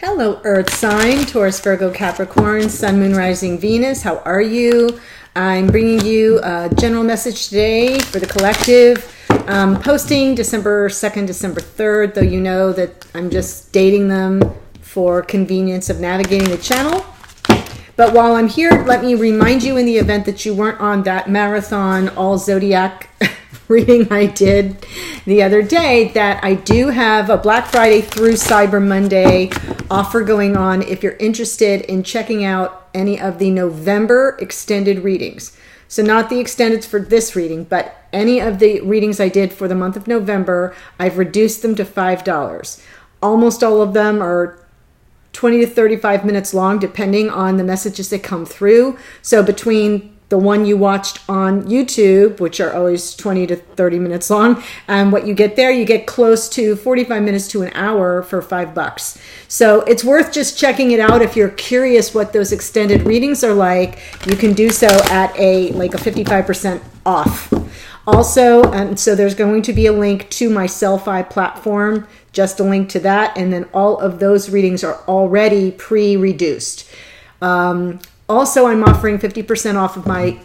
Hello, Earth sign, Taurus Virgo Capricorn, Sun, Moon, Rising, Venus. How are you? I'm bringing you a general message today for the collective. Posting December 2nd, December 3rd, though you know that I'm just dating them for convenience of navigating the channel. But while I'm here, let me remind you in the event that you weren't on that marathon all zodiac reading I did the other day, that I do have a Black Friday through Cyber Monday offer going on if you're interested in checking out any of the November extended readings. So not the extended for this reading, but any of the readings I did for the month of November, I've reduced them to $5. Almost all of them are 20 to 35 minutes long, depending on the messages that come through. So between the one you watched on YouTube, which are always 20 to 30 minutes long, and what you get there, you get close to 45 minutes to an hour for $5. So it's worth just checking it out. If you're curious what those extended readings are like, you can do so at a 55% off. Also, so there's going to be a link to my Selfie platform, just a link to that, and then all of those readings are already pre-reduced. Also, I'm offering 50% off of my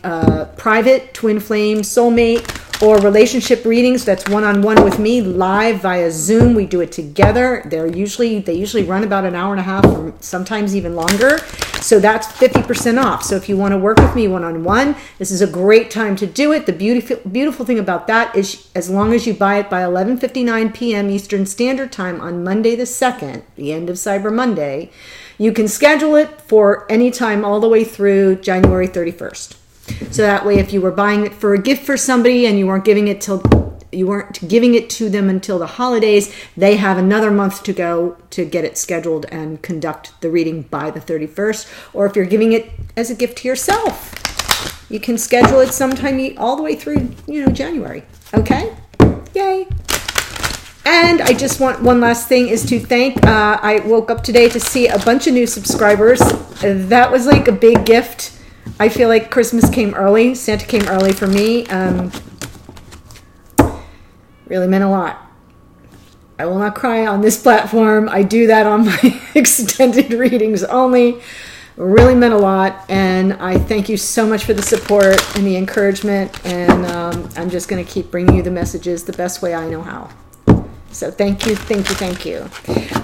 private twin flame, soulmate, or relationship readings. That's one-on-one with me live via Zoom. We do it together. They usually run about an hour and a half, or sometimes even longer. So that's 50% off. So if you want to work with me one-on-one, this is a great time to do it. The beautiful thing about that is, as long as you buy it by 11:59 p.m. Eastern Standard Time on Monday the 2nd, the end of Cyber Monday, you can schedule it for any time all the way through January 31st. So that way, if you were buying it for a gift for somebody and you weren't giving it to them until the holidays, they have another month to go to get it scheduled and conduct the reading by the 31st. Or if you're giving it as a gift to yourself, you can schedule it sometime all the way through, January. Okay? Yay. And I just want one last thing is to thank, I woke up today to see a bunch of new subscribers. That was like a big gift. I feel like Christmas came early. Santa came early for me. Really meant a lot. I will not cry on this platform. I do that on my extended readings only. Really meant a lot. And I thank you so much for the support and the encouragement. And I'm just going to keep bringing you the messages the best way I know how. So thank you, thank you, thank you.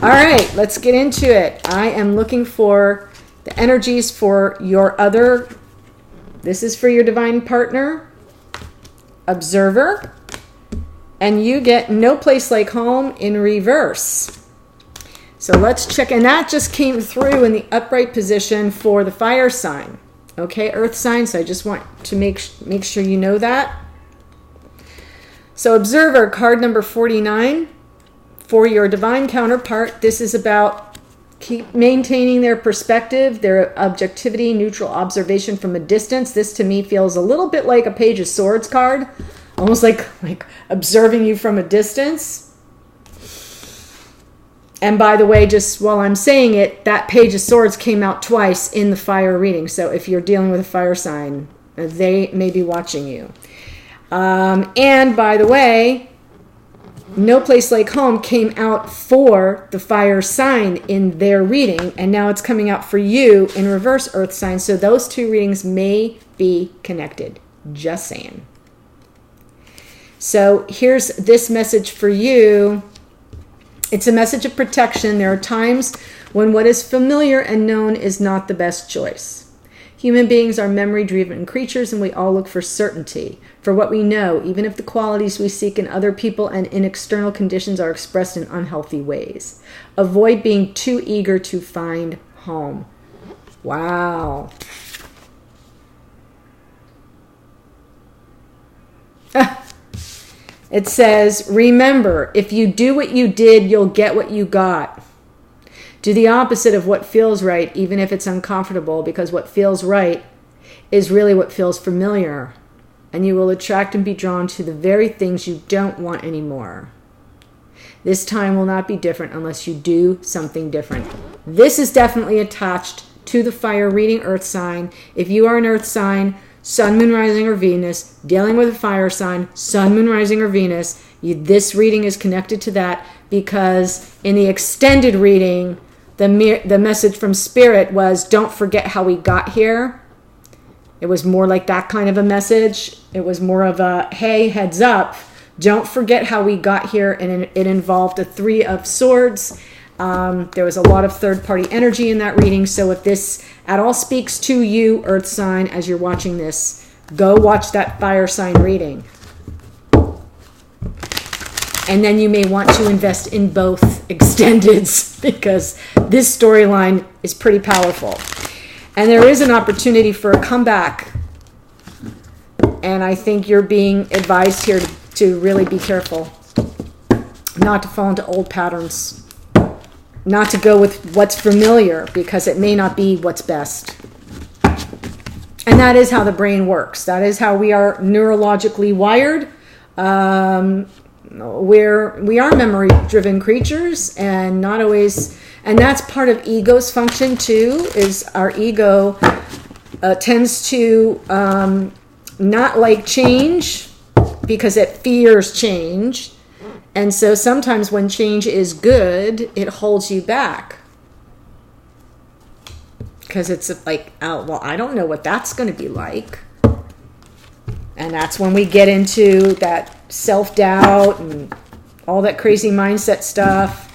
All right, let's get into it. I am looking for the energies for your other, this is for your divine partner, observer, and you get no place like home in reverse. So let's check, and that just came through in the upright position for the fire sign. Okay, earth sign, so I just want to make sure you know that. So observer, card number 49. For your divine counterpart, this is about keep maintaining their perspective, their objectivity, neutral observation from a distance. This to me feels a little bit like a Page of Swords card, almost like observing you from a distance. And by the way, just while I'm saying it, that Page of Swords came out twice in the fire reading. So if you're dealing with a fire sign, they may be watching you. And by the way, No Place Like Home came out for the fire sign in their reading, and now it's coming out for you in reverse earth sign. So those two readings may be connected. Just saying. So here's this message for you. It's a message of protection. There are times when what is familiar and known is not the best choice. Human beings are memory-driven creatures, and we all look for certainty, for what we know, even if the qualities we seek in other people and in external conditions are expressed in unhealthy ways. Avoid being too eager to find home. Wow. It says, remember, if you do what you did, you'll get what you got. Do the opposite of what feels right, even if it's uncomfortable, because what feels right is really what feels familiar. And you will attract and be drawn to the very things you don't want anymore. This time will not be different unless you do something different. This is definitely attached to the fire reading earth sign. If you are an earth sign, Sun, Moon, Rising, or Venus, dealing with a fire sign, Sun, Moon, Rising, or Venus, this reading is connected to that because in the extended reading, the message from Spirit was, don't forget how we got here. It was more like that kind of a message. It was more of a, hey, heads up, don't forget how we got here. And it involved a 3 of Swords. There was a lot of third-party energy in that reading. So if this at all speaks to you, Earth sign, as you're watching this, go watch that fire sign reading. And then you may want to invest in both extendeds because this storyline is pretty powerful. And there is an opportunity for a comeback. And I think you're being advised here to really be careful. Not to fall into old patterns. Not to go with what's familiar because it may not be what's best. And that is how the brain works. That is how we are neurologically wired. We are memory-driven creatures, and not always, and that's part of ego's function too. Is our ego tends to not like change because it fears change, and so sometimes when change is good, it holds you back because it's like, oh, well, I don't know what that's going to be like, and that's when we get into that self-doubt and all that crazy mindset stuff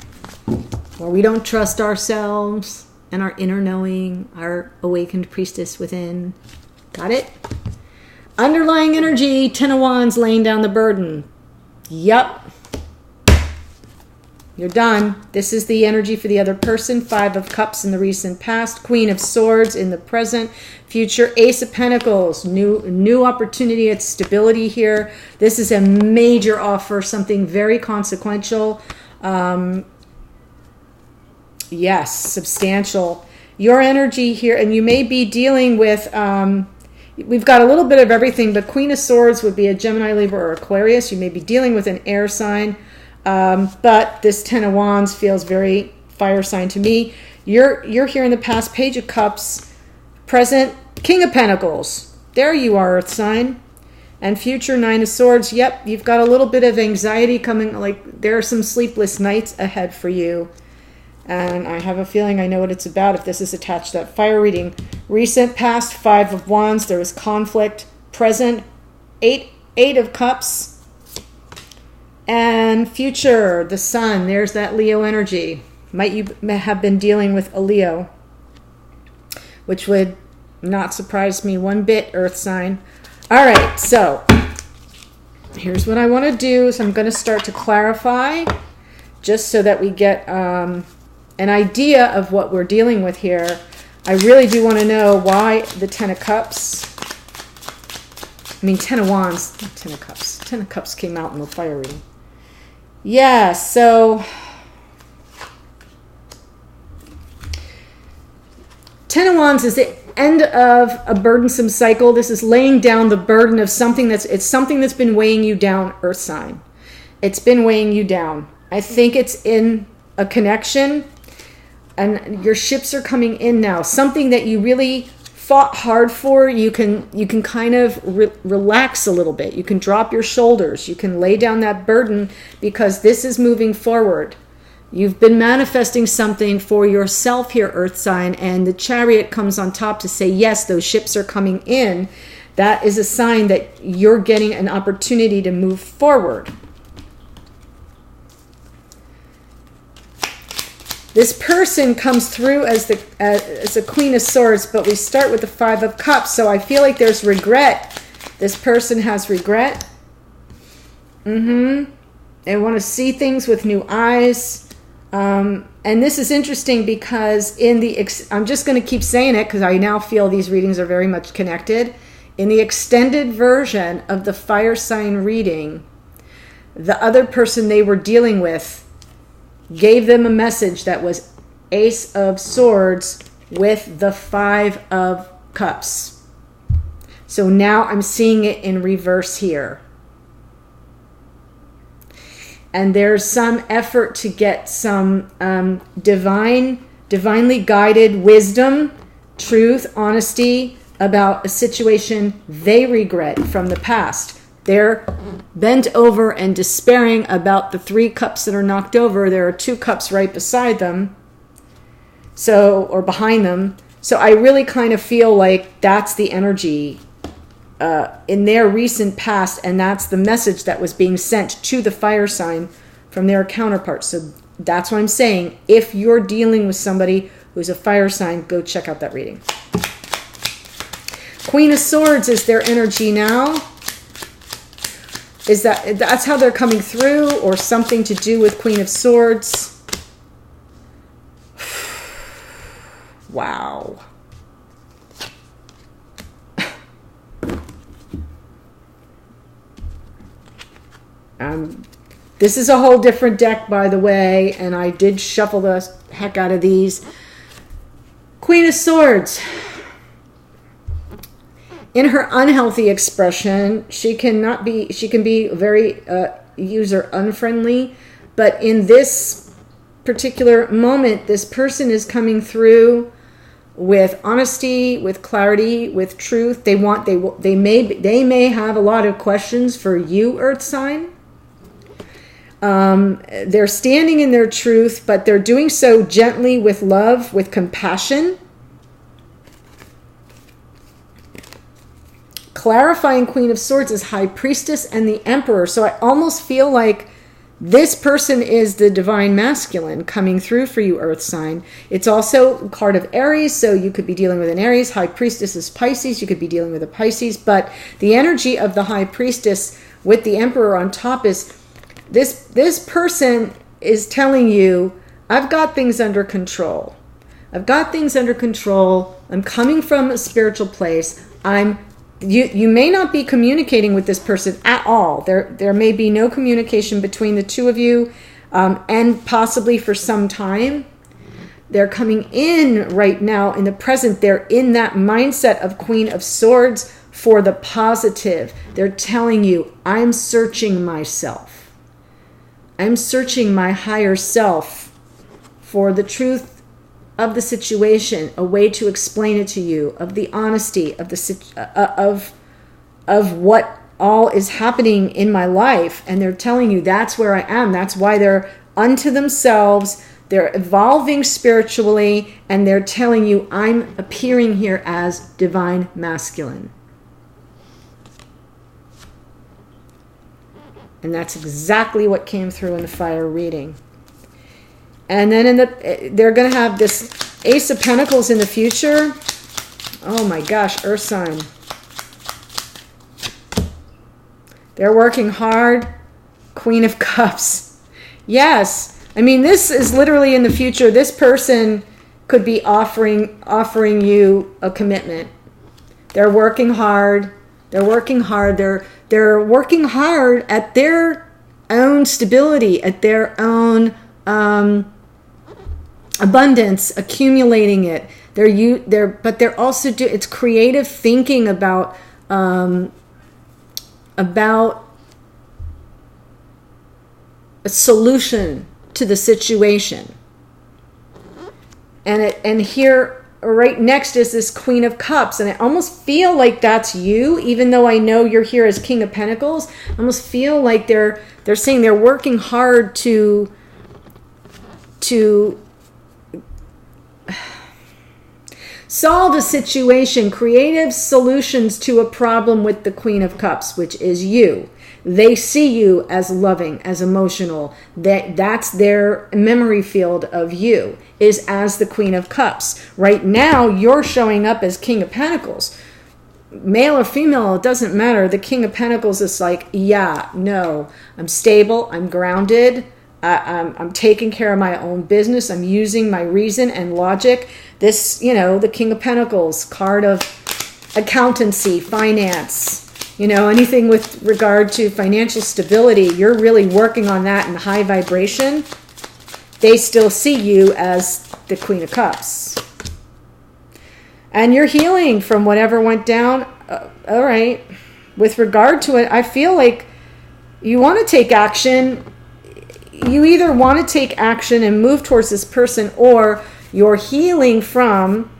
where we don't trust ourselves and our inner knowing, our awakened priestess within. Got it? Underlying energy, 10 of Wands, laying down the burden. Yup. You're done. This is the energy for the other person. 5 of Cups in the recent past. Queen of Swords in the present. Future. Ace of Pentacles. New opportunity. It's stability here. This is a major offer. Something very consequential. Yes, substantial. Your energy here, and you may be dealing with, we've got a little bit of everything, but Queen of Swords would be a Gemini, Libra, or Aquarius. You may be dealing with an air sign. But this 10 of Wands feels very fire sign to me. You're here in the past. Page of Cups. Present. King of Pentacles. There you are, Earth sign. And future 9 of Swords. Yep, you've got a little bit of anxiety coming. Like there are some sleepless nights ahead for you. And I have a feeling I know what it's about if this is attached to that fire reading. Recent past. 5 of Wands. There was conflict. Present. 8 of Cups. And future, the Sun, there's that Leo energy. Might you have been dealing with a Leo, which would not surprise me one bit, Earth sign. All right, so here's what I want to do. So I'm going to start to clarify just so that we get an idea of what we're dealing with here. I really do want to know why the 10 of Cups. I mean, 10 of Wands, 10 of Cups. 10 of Cups came out in the fire reading. Yeah, so 10 of Wands is the end of a burdensome cycle. This is laying down the burden of something it's something that's been weighing you down, Earth sign. It's been weighing you down. I think it's in a connection, and your ships are coming in now. Something that you really fought hard for, you can kind of relax a little bit. You can drop your shoulders. You can lay down that burden because this is moving forward. You've been manifesting something for yourself here, Earth sign, and the Chariot comes on top to say, yes, those ships are coming in. That is a sign that you're getting an opportunity to move forward. This person comes through as a Queen of Swords, but we start with the 5 of Cups, so I feel like there's regret. This person has regret. They want to see things with new eyes. And this is interesting because I'm just going to keep saying it because I now feel these readings are very much connected. In the extended version of the fire sign reading, the other person they were dealing with gave them a message that was Ace of Swords with the 5 of Cups. So now I'm seeing it in reverse here. And there's some effort to get some divinely guided wisdom, truth, honesty about a situation they regret from the past. They're bent over and despairing about the 3 cups that are knocked over. There are 2 cups right beside them. or behind them. So I really kind of feel like that's the energy in their recent past, and that's the message that was being sent to the fire sign from their counterparts. So that's what I'm saying. If you're dealing with somebody who's a fire sign, go check out that reading. Queen of Swords is their energy now. That's how they're coming through, or something to do with Queen of Swords? Wow. This is a whole different deck, by the way, and I did shuffle the heck out of these. Queen of Swords. In her unhealthy expression, she can be very user unfriendly, but in this particular moment, this person is coming through with honesty, with clarity, with truth. They may have a lot of questions for you, Earth sign. They're standing in their truth, but they're doing so gently, with love, with compassion. Clarifying Queen of Swords is High Priestess and the Emperor. So I almost feel like this person is the divine masculine coming through for you, Earth sign. It's also a card of Aries, so you could be dealing with an Aries. High Priestess is Pisces. You could be dealing with a Pisces. But the energy of the High Priestess with the Emperor on top is this person is telling you, I've got things under control. I've got things under control. I'm coming from a spiritual place. You may not be communicating with this person at all. There may be no communication between the two of you, and possibly for some time. They're coming in right now in the present. They're in that mindset of Queen of Swords for the positive. They're telling you, I'm searching myself. I'm searching my higher self for the truth of the situation, a way to explain it to you, of the honesty of of what all is happening in my life. And they're telling you that's where I am. That's why they're unto themselves. They're evolving spiritually, and they're telling you, I'm appearing here as divine masculine. And that's exactly what came through in the fire reading. And then they're going to have this Ace of Pentacles in the future. Oh my gosh, Earth sign. They're working hard. Queen of Cups. Yes. I mean, this is literally in the future. This person could be offering you a commitment. They're working hard. They're working hard. They're working hard at their own stability, at their own abundance, accumulating it. But they're also it's creative thinking about a solution to the situation. And here right next is this Queen of Cups, and I almost feel like that's you, even though I know you're here as King of Pentacles. I almost feel like they're saying they're working hard to solve a situation, creative solutions to a problem with the Queen of Cups, which is you. They see you as loving, as emotional. That's their memory field of you, is as the Queen of Cups. Right now, you're showing up as King of Pentacles. Male or female, it doesn't matter. The King of Pentacles is like, yeah, no, I'm stable, I'm grounded, I'm taking care of my own business, I'm using my reason and logic. This, the King of Pentacles, card of accountancy, finance, anything with regard to financial stability, you're really working on that in high vibration. They still see you as the Queen of Cups. And you're healing from whatever went down. All right. With regard to it, I feel like you want to take action. You either want to take action and move towards this person, or you're healing from,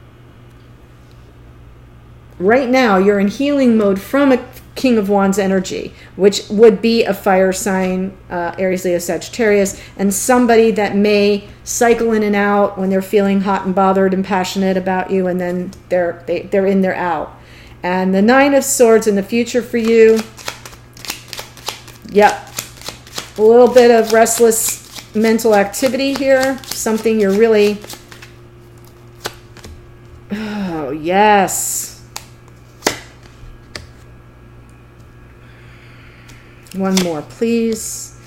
right now, you're in healing mode from King of Wands energy, which would be a fire sign, Aries, Leo, Sagittarius, and somebody that may cycle in and out when they're feeling hot and bothered and passionate about you, and then they're in, they're out. And the Nine of Swords in the future for you. Yep. A little bit of restless mental activity here. Something you're really... Oh, yes. One more, please.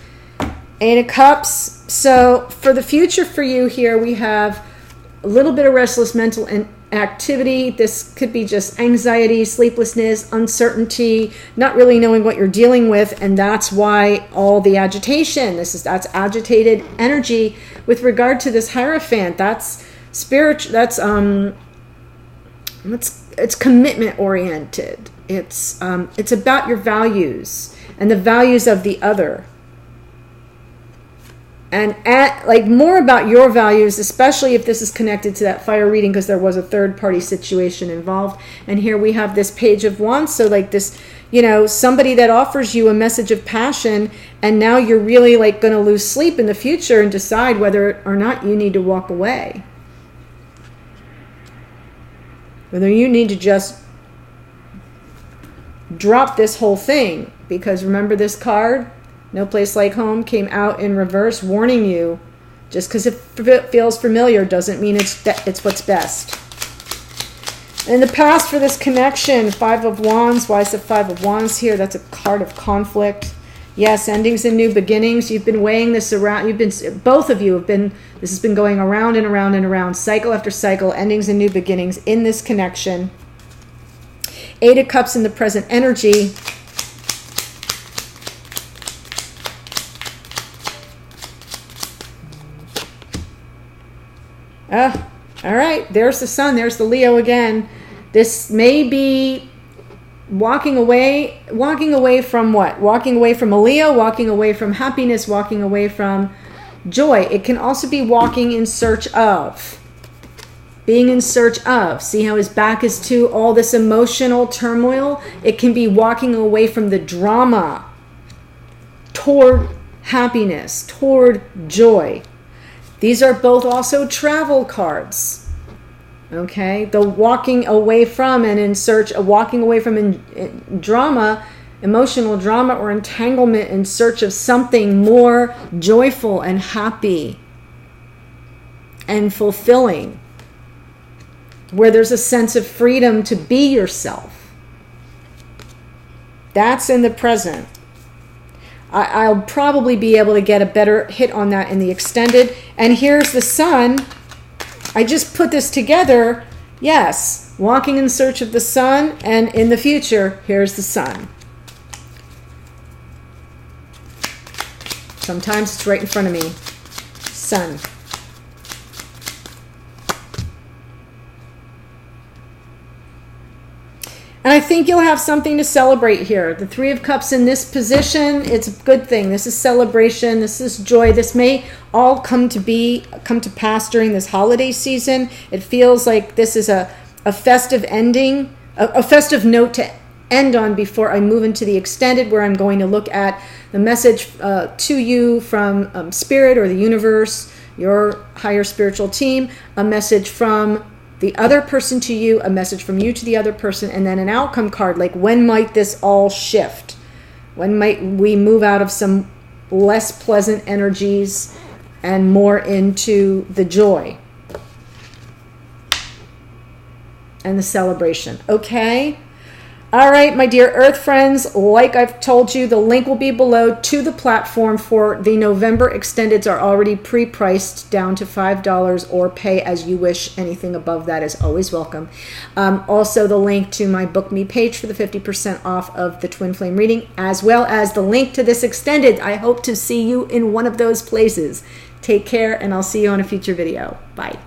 Eight of Cups. So for the future for you here, we have a little bit of restless mental activity. This could be just anxiety, sleeplessness, uncertainty, not really knowing what you're dealing with, and that's why all the agitation. That's agitated energy with regard to this Hierophant. That's spiritual. It's commitment oriented. It's about your values and the values of the other. And more about your values, especially if this is connected to that fire reading, because there was a third party situation involved. And here we have this Page of Wands. So like this, somebody that offers you a message of passion, and now you're really like going to lose sleep in the future and decide whether or not you need to walk away. Whether you need to just drop this whole thing. Because remember this card? No Place Like Home came out in reverse, warning you. Just because it feels familiar doesn't mean it's what's best. In the past for this connection, Five of Wands. Why is the Five of Wands here? That's a card of conflict. Yes, endings and new beginnings. You've been weighing this around. Both of you have been, this has been going around and around and around, cycle after cycle, endings and new beginnings in this connection. Eight of Cups in the present energy. All right, there's the Sun, there's the Leo again. This may be walking away from what? Walking away from a Leo, walking away from happiness, walking away from joy. It can also be walking in search of. Being in search of. See how his back is to all this emotional turmoil? It can be walking away from the drama toward happiness, toward joy. These are both also travel cards. Okay, the walking away from and in search of, walking away from in drama, emotional drama or entanglement in search of something more joyful and happy and fulfilling, where there's a sense of freedom to be yourself. That's in the present. I'll probably be able to get a better hit on that in the extended. And here's the Sun. I just put this together. Yes, walking in search of the Sun, and in the future, here's the Sun. Sometimes it's right in front of me. Sun. And I think you'll have something to celebrate here. The Three of Cups in this position, it's a good thing. This is celebration. This is joy. This may all come to pass during this holiday season. It feels like this is a festive ending, a festive note to end on before I move into the extended, where I'm going to look at the message to you from Spirit or the universe, your higher spiritual team, a message from the other person to you, a message from you to the other person, and then an outcome card, like when might this all shift? When might we move out of some less pleasant energies and more into the joy and the celebration? Okay? All right, my dear Earth friends, like I've told you, the link will be below to the platform for the November extendeds are already pre-priced down to $5 or pay as you wish. Anything above that is always welcome. Also, the link to my Book Me page for the 50% off of the Twin Flame reading, as well as the link to this extended. I hope to see you in one of those places. Take care, and I'll see you on a future video. Bye.